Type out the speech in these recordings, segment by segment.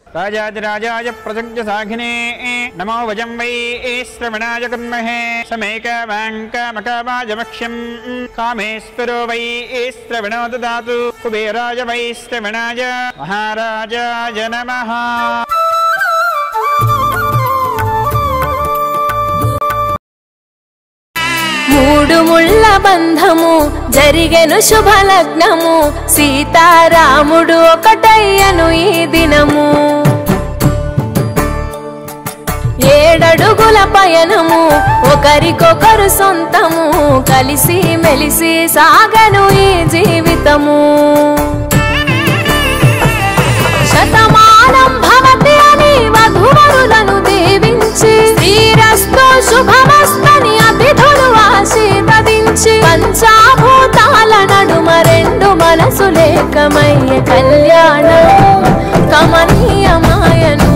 राजाधिराजाय प्रसज्ञसाघिने नमो वजं वै श्रवणाय कुर्महे समेकवाङ्कामकावाजमक्ष्यं कामेश्वरो वै श्रवणो ददातु कुबेराय वै श्रवणाय महाराजाय नमः। మూడు ముళ్ళ బంధము జరిగెను శుభలగ్నము సీతారాముడు ఒకటయ్యను ఈ దినము ఏడడుగుల పయనము ఒకరికొకరు సొంతము కలిసి మెలిసి సాగను ఈ జీవితము శతమానం భవతి అని వధువరులను దీవించి శ్రీరస్తు శుభమస్తని అతిథులు ఆశీర్వదించి పంచాభూతాల నడుమ రెండు మనసులేకమయ్య కళ్యాణం కమనీయమాయను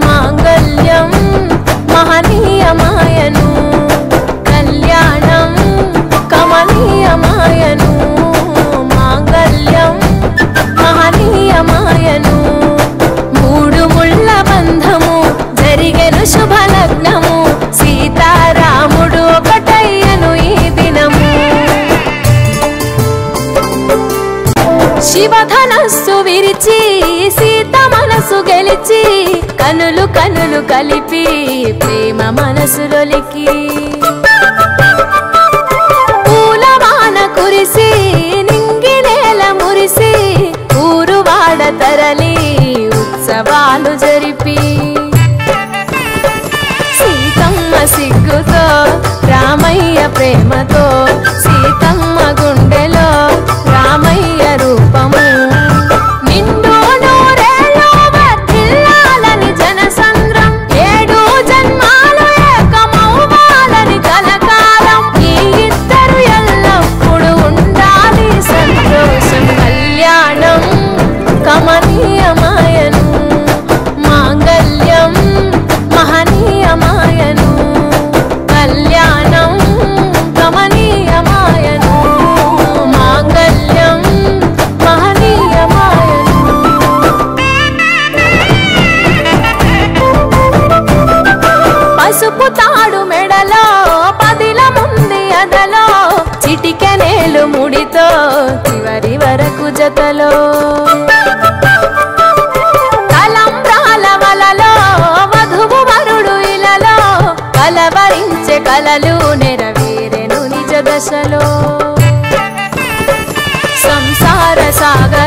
మాంగళ్యం మహనీయమాయను కళ్యాణం కమనీయమాయను మాంగళ్యం మహనీయమాయను మూడు ముళ్ళ బంధము జరిగెను శుభలగ్నము సీతారాముడు ఒకటయ్యను ఈ దినము శివధనస్సు విరిచి సీత మనసు గెలిచి కనులు కనులు కలిపి ప్రేమ మనసులొలికి పూలవాన కురిసి నింగి నేల మురిసి ఊరువాడ తరలి ఉత్సవాలు జరిపి సీతమ్మ సిగ్గుతో రామయ్య ప్రేమతో సీతమ్మ గుండెలో రామయ్య రూపము నిండు నూరేళ్ళు వర్ధిల్లాలని జనసంద్రం ఏడు జన్మాలు ఏకమవ్వాలని కలకాలం ఈ ఇద్దరు ఎల్లప్పుడు ఉండాలి సంతోషం కళ్యాణం కమనీయమాయను మాంగళ్యం మహనీయమాయను కళ్యాణం కమనీయమాయను మాంగళ్యం మహనీయమాయను పసుపు తాడు మెడలో పదిలముంది అదలో చిటికెనేలు ముడితో చివరి వరకు జతలో తలంబ్రాల వలలో వధువు వరుడు ఇలలో కలవరించే కలలు నెరవేరెను నిజ దశలో సంసార సాగర